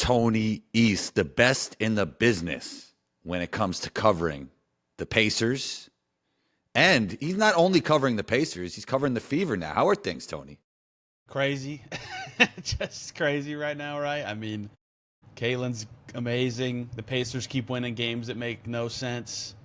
Tony East, the best in the business when it comes to covering the Pacers. And he's not only covering the Pacers, he's covering the Fever now. How are things, Tony? Crazy. Just crazy right now, right? I mean, Caitlin's amazing. The Pacers keep winning games that make no sense.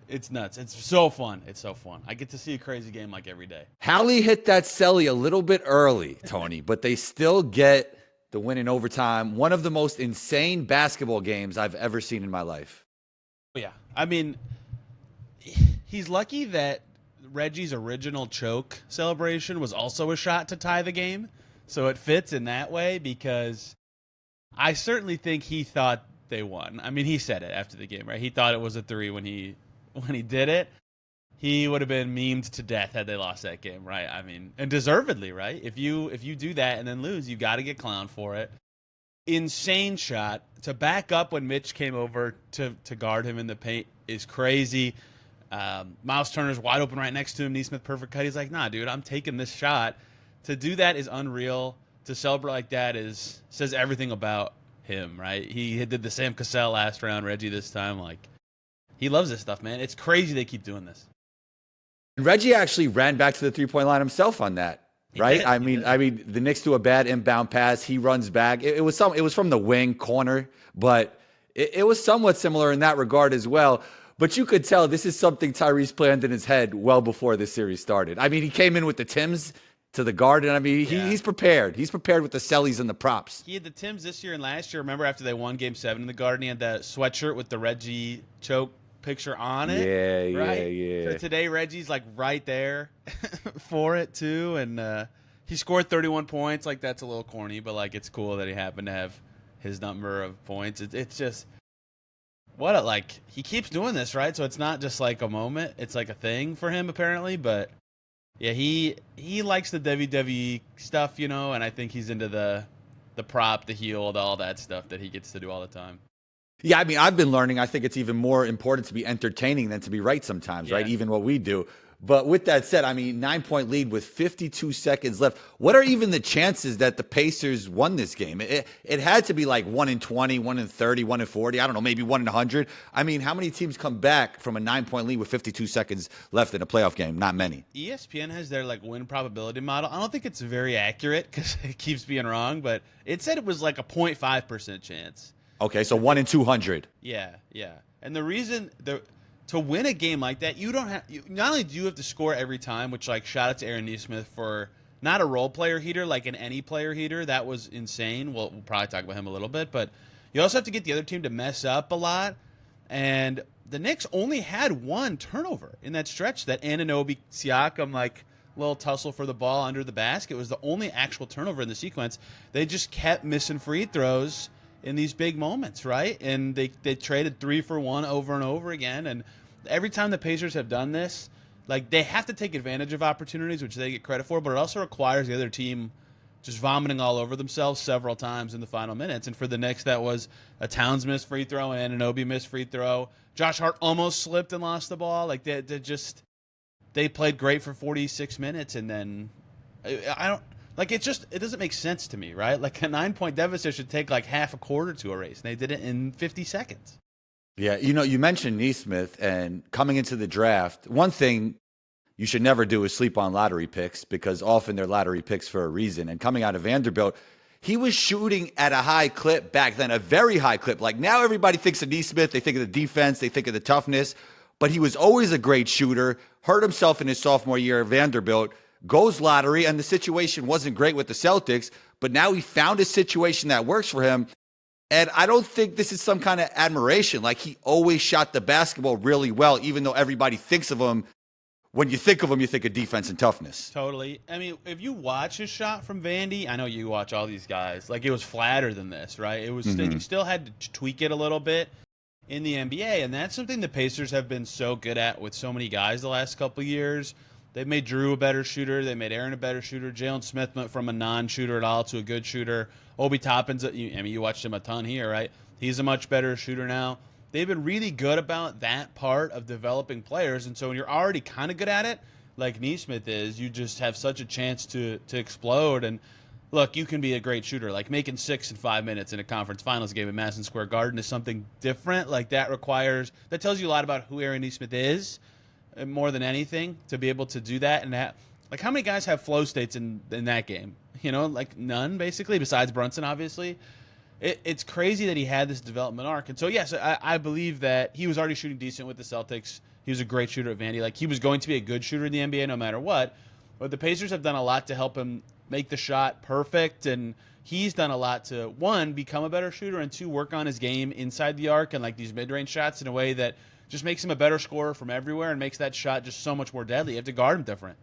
It's nuts. It's so fun. It's so fun. I get to see a crazy game like every day. HALI hit that celly a little bit early, Tony, but they still get the win in overtime. One of the most insane basketball games I've ever seen in my life. Yeah. I mean, he's lucky that Reggie's original choke celebration was also a shot to tie the game. So it fits in that way because I certainly think he thought they won. I mean, he said it after the game, right? He thought it was a three when he did it. He would have been memed to death had they lost that game, right? I mean, and deservedly, right? If you do that and then lose, you got to get clowned for it. Insane shot to back up when Mitch came over to guard him in the paint is crazy. Miles Turner's wide open right next to him. Nesmith perfect cut. He's like, nah, dude, I'm taking this shot. To do that is unreal. To celebrate like that says everything about him, right? He did the Sam Cassell last round, Reggie this time. Like, he loves this stuff, man. It's crazy they keep doing this. Reggie actually ran back to the three-point line himself on that, right? I mean, the Knicks do a bad inbound pass. He runs back. It was from the wing corner, but it was somewhat similar in that regard as well. But you could tell this is something Tyrese planned in his head well before this series started. I mean, he came in with the Timbs to the guard, and I mean, he's prepared. He's prepared with the cellies and the props. He had the Timbs this year and last year. Remember after they won Game 7 in the Garden, he had that sweatshirt with the Reggie choke picture on it. Yeah. So today Reggie's like right there for it too, and he scored 31 points. Like, that's a little corny, but like, it's cool that he happened to have his number of points. It's just he keeps doing this, right? So it's not just like a moment; it's like a thing for him apparently. But yeah, he likes the WWE stuff, and I think he's into the prop, the heel, all that stuff that he gets to do all the time. Yeah, I mean, I've been learning. I think it's even more important to be entertaining than to be right sometimes, right? Even what we do. But with that said, I mean, 9-point lead with 52 seconds left. What are even the chances that the Pacers won this game? It had to be like 1 in 20, 1 in 30, 1 in 40. I don't know, maybe 1 in 100. I mean, how many teams come back from a 9-point lead with 52 seconds left in a playoff game? Not many. ESPN has their like win probability model. I don't think it's very accurate because it keeps being wrong, but it said it was like a 0.5% chance. Okay, so 1 in 200. Yeah. And the reason to win a game like that, not only do you have to score every time, which like shout out to Aaron Nesmith for not a role player heater, like an any player heater. That was insane. We'll probably talk about him a little bit, but you also have to get the other team to mess up a lot. And the Knicks only had one turnover in that stretch. That Anunoby Siakam like little tussle for the ball under the basket was the only actual turnover in the sequence. They just kept missing free throws in these big moments, right? And they traded 3 for 1 over and over again. And every time the Pacers have done this, like, they have to take advantage of opportunities, which they get credit for, but it also requires the other team just vomiting all over themselves several times in the final minutes. And for the Knicks, that was a Towns missed free throw and Anunoby missed free throw. Josh Hart almost slipped and lost the ball. Like, they played great for 46 minutes, and then I don't. Like, it doesn't make sense to me, right? Like, a 9-point deficit should take like half a quarter to erase, and they did it in 50 seconds. Yeah, you mentioned Nesmith, and coming into the draft, one thing you should never do is sleep on lottery picks because often they're lottery picks for a reason. And coming out of Vanderbilt, he was shooting at a high clip back then, a very high clip. Like, now everybody thinks of Nesmith, they think of the defense, they think of the toughness, but he was always a great shooter, hurt himself in his sophomore year at Vanderbilt, goes lottery, and the situation wasn't great with the Celtics, but now he found a situation that works for him. And I don't think this is some kind of admiration. Like, he always shot the basketball really well, even though everybody thinks of him. When you think of him, you think of defense and toughness. Totally. I mean, if you watch his shot from Vandy, I know you watch all these guys, like, it was flatter than this, right? It was you still had to tweak it a little bit in the NBA, and that's something the Pacers have been so good at with so many guys the last couple of years. They've made Drew a better shooter. They made Aaron a better shooter. Jalen Smith went from a non-shooter at all to a good shooter. Obi Toppin's, you watched him a ton here, right? He's a much better shooter now. They've been really good about that part of developing players, and so when you're already kind of good at it, like Nesmith is, you just have such a chance to explode. And look, you can be a great shooter. Like making 6 in 5 minutes in a conference finals game at Madison Square Garden is something different. Like that tells you a lot about who Aaron Nesmith is, more than anything, to be able to do that. And like how many guys have flow states in that game? Like none basically, besides Brunson, obviously. It's crazy that he had this development arc. And so, yes, I believe that he was already shooting decent with the Celtics. He was a great shooter at Vandy. Like, he was going to be a good shooter in the NBA no matter what. But the Pacers have done a lot to help him make the shot perfect. And he's done a lot to, one, become a better shooter, and two, work on his game inside the arc and, like, these mid-range shots in a way that just makes him a better scorer from everywhere and makes that shot just so much more deadly. You have to guard him different.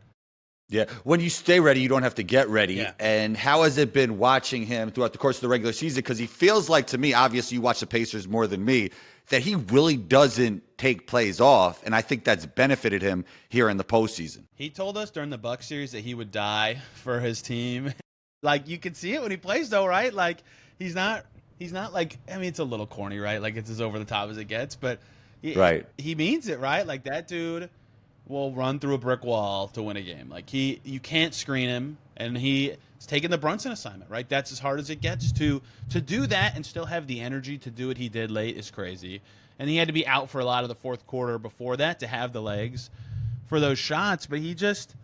Yeah. When you stay ready, you don't have to get ready. Yeah. And how has it been watching him throughout the course of the regular season? Because he feels like, to me, obviously you watch the Pacers more than me, that he really doesn't take plays off. And I think that's benefited him here in the postseason. He told us during the Bucks series that he would die for his team. Like, you can see it when he plays, though, right? Like, he's not like, I mean, it's a little corny, right? Like, it's as over the top as it gets, but he means it, right? Like, that dude will run through a brick wall to win a game. Like, you can't screen him, and he's taking the Brunson assignment, right? That's as hard as it gets. To do that and still have the energy to do what he did late is crazy. And he had to be out for a lot of the fourth quarter before that to have the legs for those shots, but he just,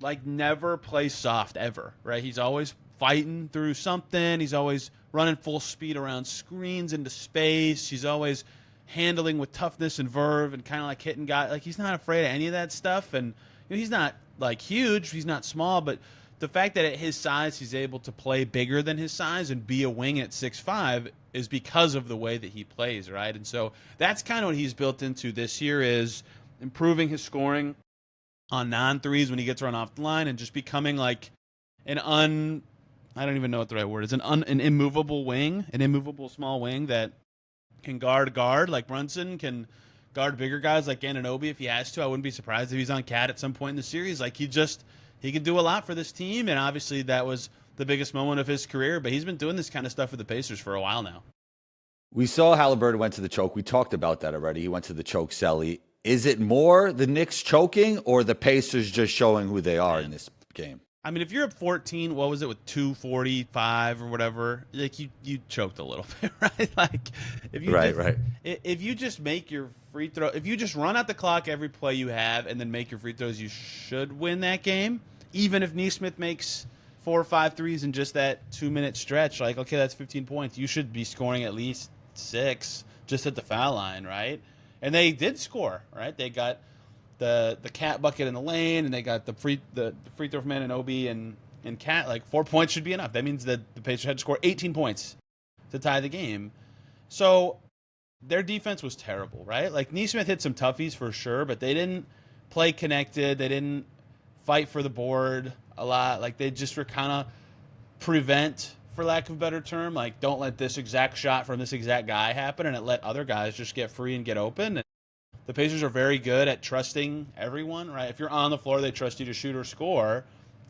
like, never plays soft ever, right? He's always fighting through something. He's always running full speed around screens into space. He's always handling with toughness and verve and kind of like hitting guys. Like, he's not afraid of any of that stuff. And he's not like huge. He's not small, but the fact that at his size he's able to play bigger than his size and be a wing at 6'5" is because of the way that he plays, right? And so that's kind of what he's built into this year, is improving his scoring on non-threes when he gets run off the line and just becoming like I don't even know what the right word is, an immovable wing, an immovable small wing that can guard, like Brunson, can guard bigger guys like Anunoby if he has to. I wouldn't be surprised if he's on Cat at some point in the series. Like, he can do a lot for this team, and obviously that was the biggest moment of his career, but he's been doing this kind of stuff with the Pacers for a while now. We saw Haliburton went to the choke. We talked about that already. He went to the choke celly. Is it more the Knicks choking or the Pacers just showing who they are in this game? I mean, if you're up 14, what was it, with 2:45 or whatever? Like, you choked a little bit, right? Like, if you just make your free throw, if you just run out the clock every play you have and then make your free throws, you should win that game. Even if Nesmith makes 4 or 5 threes in just that 2-minute stretch, like, okay, that's 15 points. You should be scoring at least 6 just at the foul line, right? And they did score, right? They got the Cat bucket in the lane, and they got the free throw from Anunoby and Cat. Like, 4 points should be enough. That means that the Pacers had to score 18 points to tie the game. So their defense was terrible, right? Like, Nesmith hit some toughies for sure, but they didn't play connected. They didn't fight for the board a lot. Like, they just were kind of prevent, for lack of a better term, like, don't let this exact shot from this exact guy happen, and it let other guys just get free and get open. And the Pacers are very good at trusting everyone, right? If you're on the floor, they trust you to shoot or score,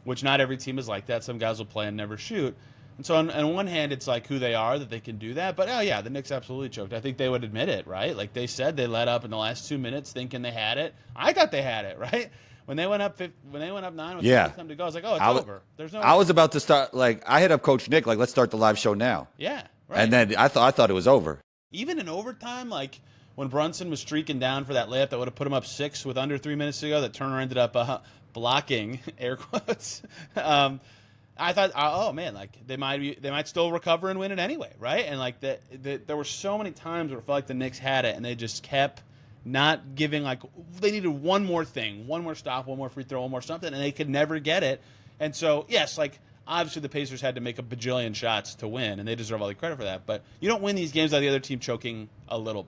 which not every team is like that. Some guys will play and never shoot. And so on one hand, it's like who they are that they can do that. But, oh, yeah, the Knicks absolutely choked. I think they would admit it, right? Like, they said they let up in the last 2 minutes thinking they had it. I thought they had it, right? When they went up 9 with time to go, I was like, oh, it's over. There's no. I was about to start, like, I hit up Coach Nick, like, let's start the live show now. Yeah, right. And then I thought it was over. Even in overtime, like, when Brunson was streaking down for that layup that would have put him up 6 with under 3 minutes to go, that Turner ended up blocking, air quotes. I thought, oh man, like, they might still recover and win it anyway, right? And like there were so many times where it felt like the Knicks had it, and they just kept not giving, like, they needed one more thing, one more stop, one more free throw, one more something, and they could never get it. And so, yes, like, obviously the Pacers had to make a bajillion shots to win, and they deserve all the credit for that. But you don't win these games without the other team choking a little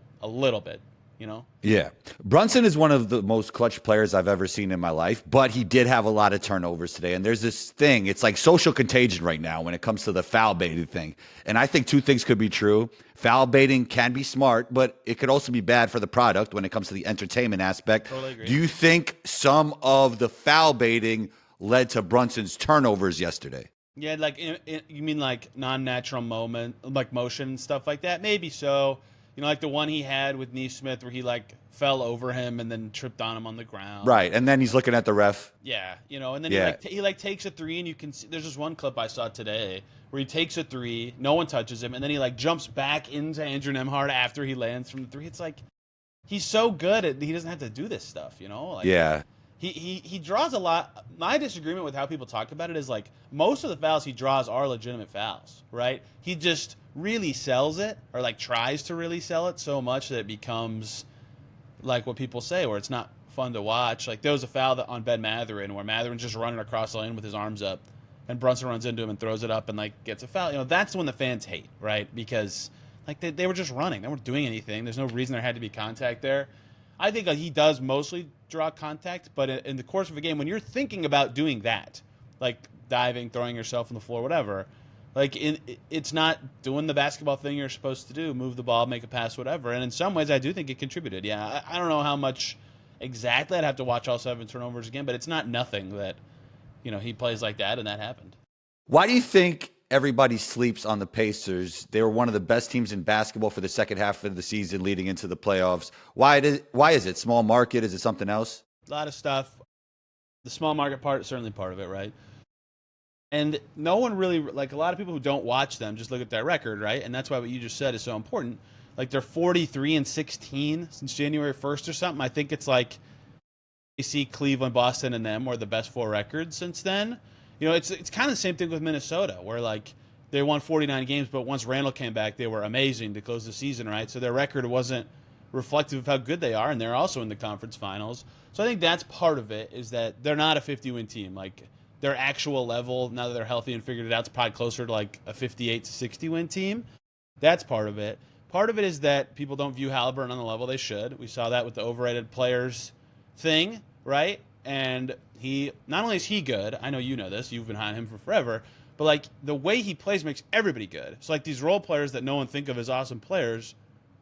bit, you know? Yeah. Brunson is one of the most clutch players I've ever seen in my life, but he did have a lot of turnovers today. And there's this thing, it's like social contagion right now when it comes to the foul baiting thing. And I think two things could be true. Foul baiting can be smart, but it could also be bad for the product when it comes to the entertainment aspect. Totally agree. Do you think some of the foul baiting led to Brunson's turnovers yesterday? Yeah, like, you mean like non-natural motion and stuff like that? Maybe so. You know, like the one he had with Nesmith where he like fell over him and then tripped on him on the ground. Right, and then he's looking at the ref. Yeah, you know, and then Yeah. he takes a three, and you can see there's this one clip I saw today where he takes a three, no one touches him, and then he like jumps back into Andrew Nemhard after he lands from the three. It's like he's so good at he doesn't have to do this stuff, you know? Like, Yeah. He draws a lot. My disagreement with how people talk about it is like most of the fouls he draws are legitimate fouls, right? He just really sells it, or like tries to really sell it so much that it becomes like what people say, where it's not fun to watch. Like there was a foul on Ben Mathurin where Matherin's just running across the lane with his arms up, and Brunson runs into him and throws it up and like gets a foul. You know, that's when the fans hate, right? Because like they were just running, they weren't doing anything. There's no reason there had to be contact there. I think he does mostly draw contact, but in the course of a game, when you're thinking about doing that, like diving, throwing yourself on the floor, whatever, like it's not doing the basketball thing you're supposed to do, move the ball, make a pass, whatever. And in some ways, I do think it contributed. Yeah, I don't know how much exactly. I'd have to watch all 7 turnovers again, but it's not nothing that, you know, he plays like that and that happened. Why do you think everybody sleeps on the Pacers? They were one of the best teams in basketball for the second half of the season leading into the playoffs. Why is it? Small market? Is it something else? A lot of stuff. The small market part is certainly part of it, right? And no one really, like a lot of people who don't watch them just look at their record, right? And that's why what you just said is so important. Like they're 43-16 since January 1st or something. I think it's like AC, Cleveland, Boston, and them were the best 4 records since then. You know, it's kind of the same thing with Minnesota, where like they won 49 games, but once Randall came back, they were amazing to close the season, right? So their record wasn't reflective of how good they are, and they're also in the conference finals. So I think that's part of it, is that they're not a 50-win team. Like their actual level, now that they're healthy and figured it out, is probably closer to like a 58 to 60-win team. That's part of it. Part of it is that people don't view Haliburton on the level they should. We saw that with the overrated players thing, right? And he, not only is he good, I know you know this, you've been high on him for forever, but like the way he plays makes everybody good. So like these role players that no one think of as awesome players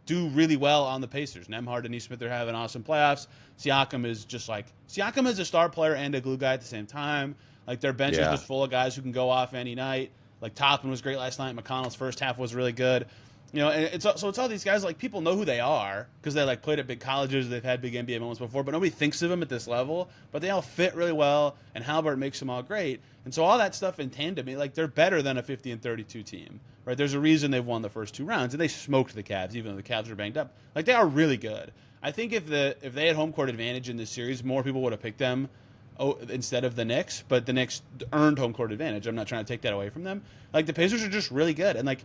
do really well on the Pacers. Nemhard and Nesmith are having awesome playoffs. Siakam is a star player and a glue guy at the same time. Like their bench is just full of guys who can go off any night. Like Toppin was great last night. McConnell's first half was really good. You know, and it's all these guys, like people know who they are because they like played at big colleges, they've had big NBA moments before, but nobody thinks of them at this level. But they all fit really well, and Haliburton makes them all great. And so all that stuff in tandem, like they're better than a 50-32 team, right? There's a reason they've won the first 2 rounds, and they smoked the Cavs, even though the Cavs are banged up. Like they are really good. I think if they had home court advantage in this series, more people would have picked them instead of the Knicks, but the Knicks earned home court advantage. I'm not trying to take that away from them. Like the Pacers are just really good, and like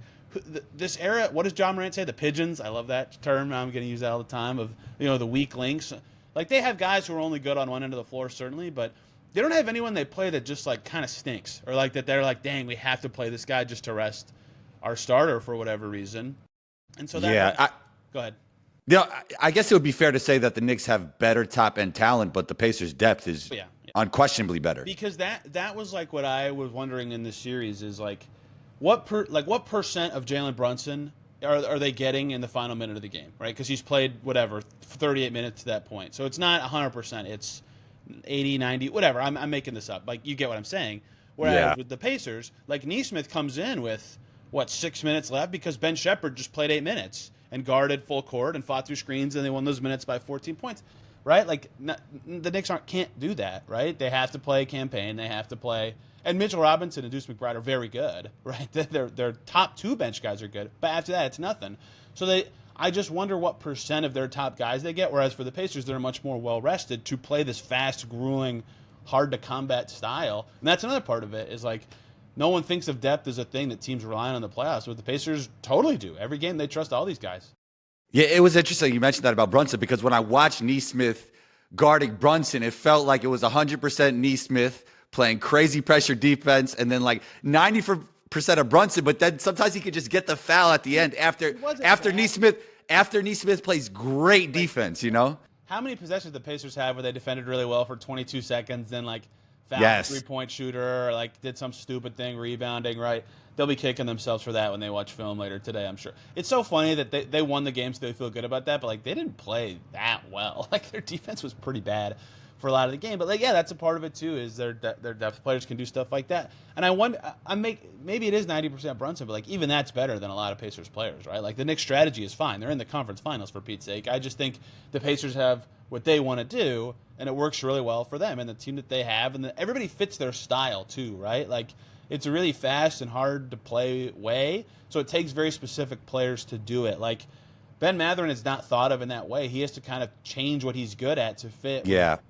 this era, what does John Morant say? The pigeons. I love that term. I'm going to use that all the time. Of the weak links. Like they have guys who are only good on one end of the floor, certainly, but they don't have anyone they play that just like kind of stinks, or like that they're like, dang, we have to play this guy just to rest our starter for whatever reason. And so that go ahead. Yeah, I guess it would be fair to say that the Knicks have better top end talent, but the Pacers' depth is unquestionably better. Because that was like what I was wondering in this series is like, what percent of Jalen Brunson are they getting in the final minute of the game, right? Because he's played 38 minutes to that point, so it's not 100%. It's 80, 90, whatever. I'm making this up. Like you get what I'm saying. Whereas with the Pacers, like Nesmith comes in with 6 minutes left because Ben Shepherd just played 8 minutes and guarded full court and fought through screens, and they won those minutes by 14 points. Right? Like the Knicks can't do that, right? They have to play campaign. They have to play. And Mitchell Robinson and Deuce McBride are very good, right? Their top 2 bench guys are good, but after that, it's nothing. So I just wonder what percent of their top guys they get. Whereas for the Pacers, they're much more well rested to play this fast, grueling, hard to combat style. And that's another part of it is like no one thinks of depth as a thing that teams rely on in the playoffs, but the Pacers totally do. Every game they trust all these guys. Yeah, it was interesting you mentioned that about Brunson because when I watched Nesmith guarding Brunson, it felt like it was 100% Nesmith playing crazy pressure defense and then like 90% of Brunson, but then sometimes he could just get the foul at the end after Nesmith plays great defense, you know? How many possessions the Pacers have where they defended really well for 22 seconds, then like fouled a 3-point shooter, or like did some stupid thing, rebounding, right? They'll be kicking themselves for that when they watch film later today, I'm sure. It's so funny that they won the game, so they feel good about that, but like they didn't play that well. Like their defense was pretty bad. for a lot of the game. But like, yeah, that's a part of it too. Is their depth players can do stuff like that. And I wonder, maybe it is 90% Brunson, but like even that's better than a lot of Pacers players, right? Like the Knicks' strategy is fine. They're in the conference finals for Pete's sake. I just think the Pacers have what they want to do, and it works really well for them and the team that they have, and everybody fits their style too, right? Like it's a really fast and hard to play way, so it takes very specific players to do it. Like Ben Mathurin is not thought of in that way. He has to kind of change what he's good at to fit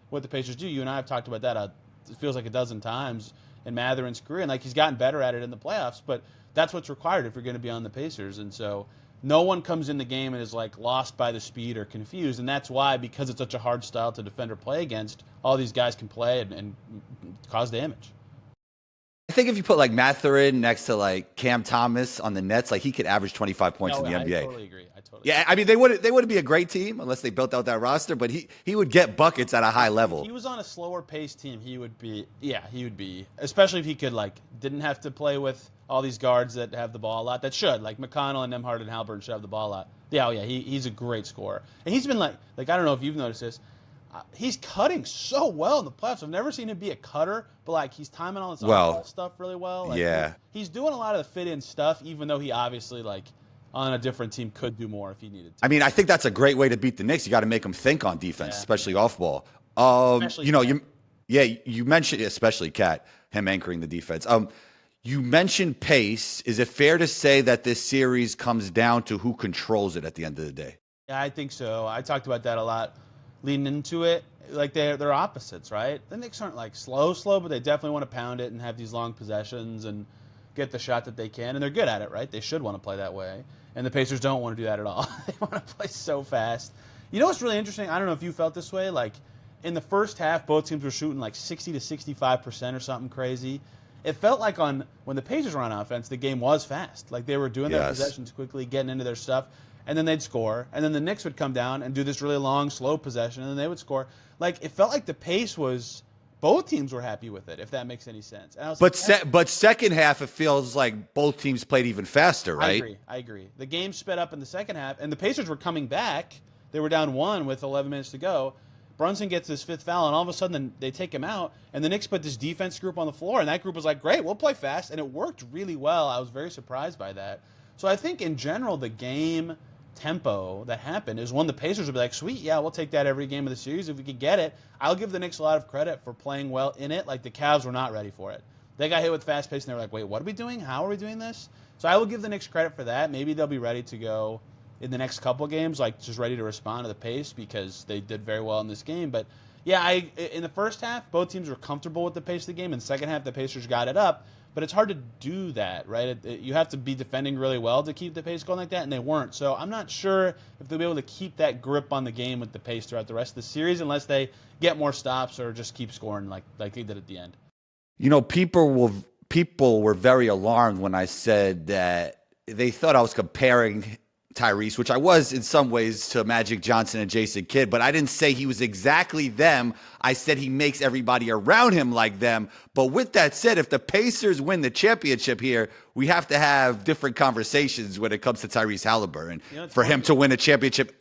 what the Pacers do. You and I have talked about that, it feels like a dozen times in Mathurin's career, and like he's gotten better at it in the playoffs, but that's what's required if you're going to be on the Pacers. And so no one comes in the game and is like lost by the speed or confused, and that's why, because it's such a hard style to defend or play against, all these guys can play and cause damage. I think if you put like Mathurin next to like Cam Thomas on the Nets, like he could average 25 points in the NBA. I totally agree. Yeah, I mean they wouldn't be a great team unless they built out that roster, but he would get buckets at a high level. If he was on a slower paced team, he would be, especially if he could didn't have to play with all these guards that have the ball a lot. That should, like McConnell and Nembhard and Haliburton should have the ball a lot. He's a great scorer. And he's been like I don't know if you've noticed this, he's cutting so well in the playoffs. I've never seen him be a cutter, but like he's timing all this stuff really well. Like, he's doing a lot of the fit-in stuff, even though he obviously on a different team could do more if he needed to. I mean, I think that's a great way to beat the Knicks. You got to make them think on defense, especially off ball. You mentioned especially Cat, him anchoring the defense. You mentioned pace. Is it fair to say that this series comes down to who controls it at the end of the day? Yeah, I think so. I talked about that a lot leading into it. Like they're opposites, right? The Knicks aren't like slow, but they definitely want to pound it and have these long possessions and get the shot that they can, and they're good at it, right? They should want to play that way. And the Pacers don't want to do that at all. They want to play so fast. You know what's really interesting? I don't know if you felt this way. Like in the first half, both teams were shooting like 60 to 65% or something crazy. It felt like when the Pacers were on offense, the game was fast. Like they were doing their possessions quickly, getting into their stuff, and then they'd score. And then the Knicks would come down and do this really long, slow possession, and then they would score. Like it felt like the pace was, both teams were happy with it, if that makes any sense. And I was but second half, it feels like both teams played even faster, right? I agree. The game sped up in the second half, and the Pacers were coming back. They were down 1 with 11 minutes to go. Brunson gets his 5th foul, and all of a sudden they take him out, and the Knicks put this defense group on the floor, and that group was like, great, we'll play fast, and it worked really well. I was very surprised by that. So I think in general, the game tempo that happened is one the Pacers would be like, sweet, yeah, we'll take that every game of the series if we could get it. I'll give the Knicks a lot of credit for playing well in it. Like the Cavs were not ready for it. They got hit with fast pace and they were like, wait, what are we doing? How are we doing this? So I will give the Knicks credit for that. Maybe they'll be ready to go in the next couple games, like just ready to respond to the pace because they did very well in this game. But yeah, in the first half, both teams were comfortable with the pace of the game. In the second half, the Pacers got it up. But it's hard to do that, right? You have to be defending really well to keep the pace going like that, and they weren't. So I'm not sure if they'll be able to keep that grip on the game with the pace throughout the rest of the series unless they get more stops or just keep scoring like they did at the end. You know, people were very alarmed when I said that they thought I was comparing Tyrese, which I was in some ways, to Magic Johnson and Jason Kidd, but I didn't say he was exactly them. I said he makes everybody around him like them. But with that said, if the Pacers win the championship here, we have to have different conversations when it comes to Tyrese Haliburton for him to win a championship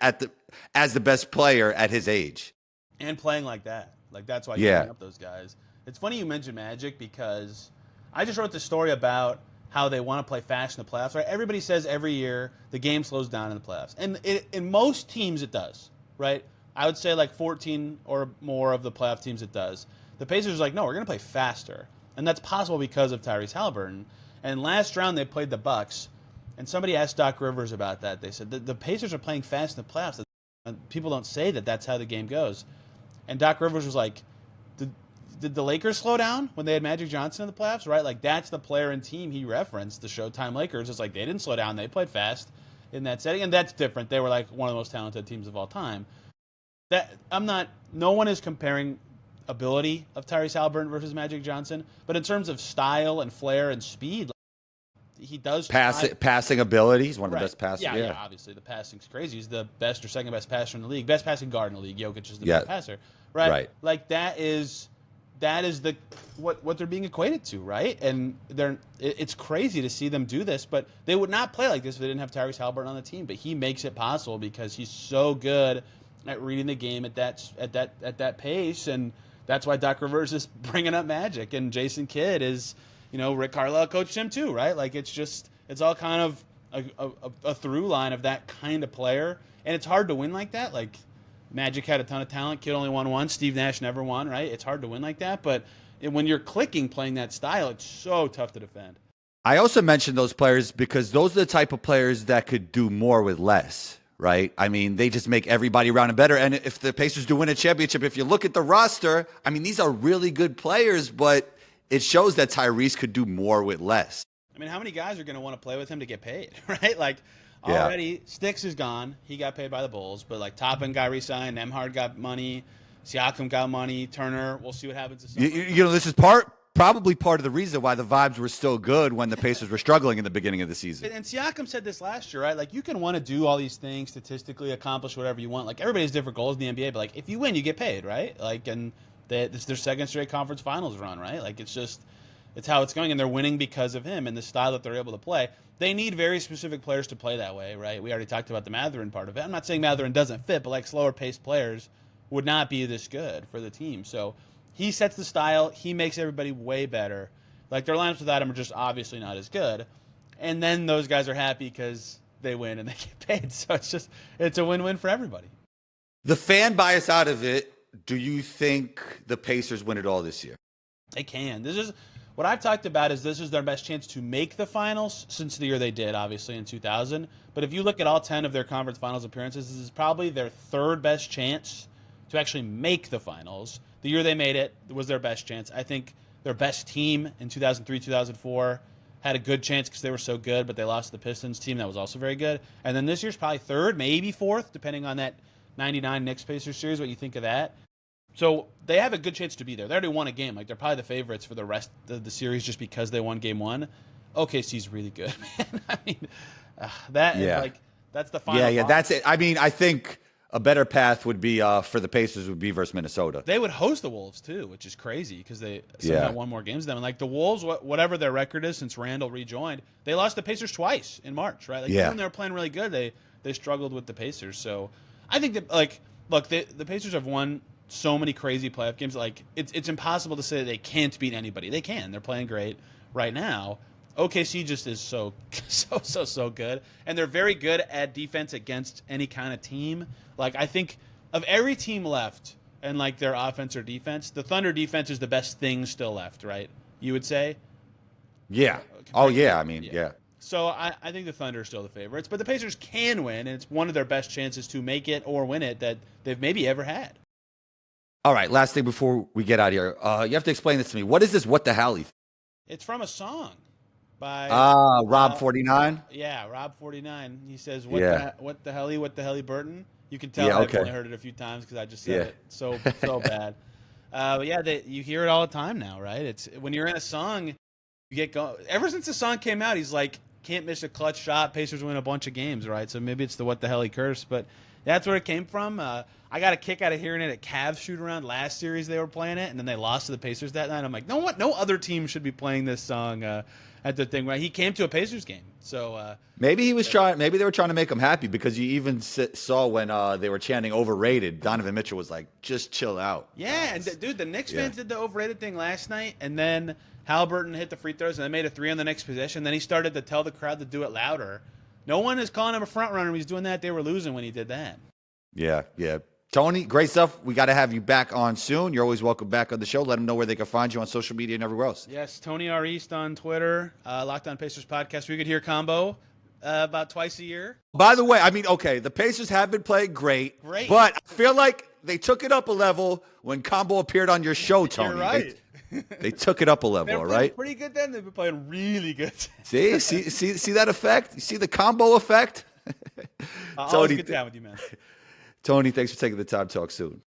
as the best player at his age. And playing like that. Like that's why you bring up those guys. It's funny you mentioned Magic because I just wrote the story about how they want to play fast in the playoffs. Right? Everybody says every year the game slows down in the playoffs. And in most teams it does, right? I would say like 14 or more of the playoff teams it does. The Pacers are like, no, we're going to play faster. And that's possible because of Tyrese Haliburton. And last round they played the Bucks. And somebody asked Doc Rivers about that. They said, the Pacers are playing fast in the playoffs. And people don't say that that's how the game goes. And Doc Rivers was like, did the Lakers slow down when they had Magic Johnson in the playoffs, right? Like, that's the player and team he referenced, the Showtime Lakers. It's like they didn't slow down. They played fast in that setting, and that's different. They were, like, one of the most talented teams of all time. No one is comparing ability of Tyrese Haliburton versus Magic Johnson, but in terms of style and flair and speed, he does passing ability. He's one of the best passers. Yeah, obviously the passing's crazy. He's the best or second best passer in the league, best passing guard in the league. Jokic is the best passer, right? Like that is what they're being equated to, right? And it's crazy to see them do this, but they would not play like this if they didn't have Tyrese Haliburton on the team. But he makes it possible because he's so good at reading the game at that pace, and that's why Doc Rivers is bringing up Magic, and Jason Kidd is, Rick Carlisle coached him too, right? Like it's all kind of a through line of that kind of player, and it's hard to win like that. Like Magic had a ton of talent, Kidd only won one, Steve Nash never won, right? It's hard to win like that, but when you're clicking playing that style, it's so tough to defend. I also mentioned those players because those are the type of players that could do more with less, right? I mean, they just make everybody around them better. And if the Pacers do win a championship, if you look at the roster, I mean, these are really good players, but it shows that Tyrese could do more with less. I mean, how many guys are going to want to play with him to get paid, right? Like, already, Sticks is gone. He got paid by the Bulls. But, like, Toppin got re-signed. Nembhard got money. Siakam got money. Turner, we'll see what happens this summer. This is probably part of the reason why the vibes were still good when the Pacers were struggling in the beginning of the season. And Siakam said this last year, right? Like, you can want to do all these things, statistically accomplish whatever you want. Like, everybody has different goals in the NBA, but, like, if you win, you get paid, right? Like, and it's their second straight conference finals run, right? Like, it's how it's going, and they're winning because of him and the style that they're able to play. They need very specific players to play that way, right? We already talked about the Mathurin part of it. I'm not saying Mathurin doesn't fit, but, like, slower-paced players would not be this good for the team. So he sets the style. He makes everybody way better. Like, their lineups without him are just obviously not as good. And then those guys are happy because they win and they get paid. So it's a win-win for everybody. The fan bias out of it, do you think the Pacers win it all this year? They can. What I've talked about is this is their best chance to make the finals since the year they did, obviously, in 2000. But if you look at all 10 of their conference finals appearances, this is probably their third best chance to actually make the finals. The year they made it was their best chance. I think their best team in 2003, 2004 had a good chance because they were so good, but they lost to the Pistons team that was also very good. And then this year's probably third, maybe fourth, depending on that 99 Knicks-Pacers series, what you think of that. So they have a good chance to be there. They already won a game. Like, they're probably the favorites for the rest of the series just because they won game one. OKC's really good, man. I mean, that's the final. Yeah, that's it. I mean, I think a better path would be for the Pacers would be versus Minnesota. They would host the Wolves too, which is crazy because they somehow won more games than them. And like the Wolves, whatever their record is since Randall rejoined, they lost the Pacers twice in March, right? Like even when they were playing really good, they struggled with the Pacers. So I think that the Pacers have won so many crazy playoff games. Like it's impossible to say that they can't beat anybody. They can. They're playing great right now. OKC just is so good, and they're very good at defense against any kind of team. Like I think of every team left and like their offense or defense, the Thunder defense is the best thing still left, right? You would say? Yeah. Oh yeah. I mean, yeah. So I think the Thunder are still the favorites, but the Pacers can win, and it's one of their best chances to make it or win it that they've maybe ever had. All right, last thing before we get out of here, you have to explain this to me. What is this? What the HALI? It's from a song by Rob 49. Yeah, Rob 49. He says, "What the Haliburton." You can tell I've only heard it a few times because I just said it so bad. But yeah, you hear it all the time now, right? It's when you're in a song, you get going. Ever since the song came out, he's like, can't miss a clutch shot. Pacers win a bunch of games, right? So maybe it's the what the hell he curse, but that's where it came from. I got a kick out of hearing it at Cavs shoot around last series. They were playing it, and then they lost to the Pacers that night. I'm like, no other team should be playing this song at the thing. Right? He came to a Pacers game, so maybe he was trying. Maybe they were trying to make him happy because you even saw when they were chanting "overrated." Donovan Mitchell was like, "Just chill out." Yeah, and dude, the Knicks fans did the overrated thing last night, and then Haliburton hit the free throws, and they made a three on the next possession. Then he started to tell the crowd to do it louder. No one is calling him a front runner. He's doing that. They were losing when he did that. Yeah. Tony, great stuff. We got to have you back on soon. You're always welcome back on the show. Let them know where they can find you on social media and everywhere else. Yes, Tony R. East on Twitter, Locked On Pacers podcast. We could hear combo about twice a year. By the way, I mean, okay, the Pacers have been playing great, but I feel like they took it up a level when Combo appeared on your show, Tony. You're right. They took it up a level, all right? Pretty good then. They've been playing really good. See that effect? You see the Combo effect? Always good time with you, man. Tony, thanks for taking the time. Talk soon.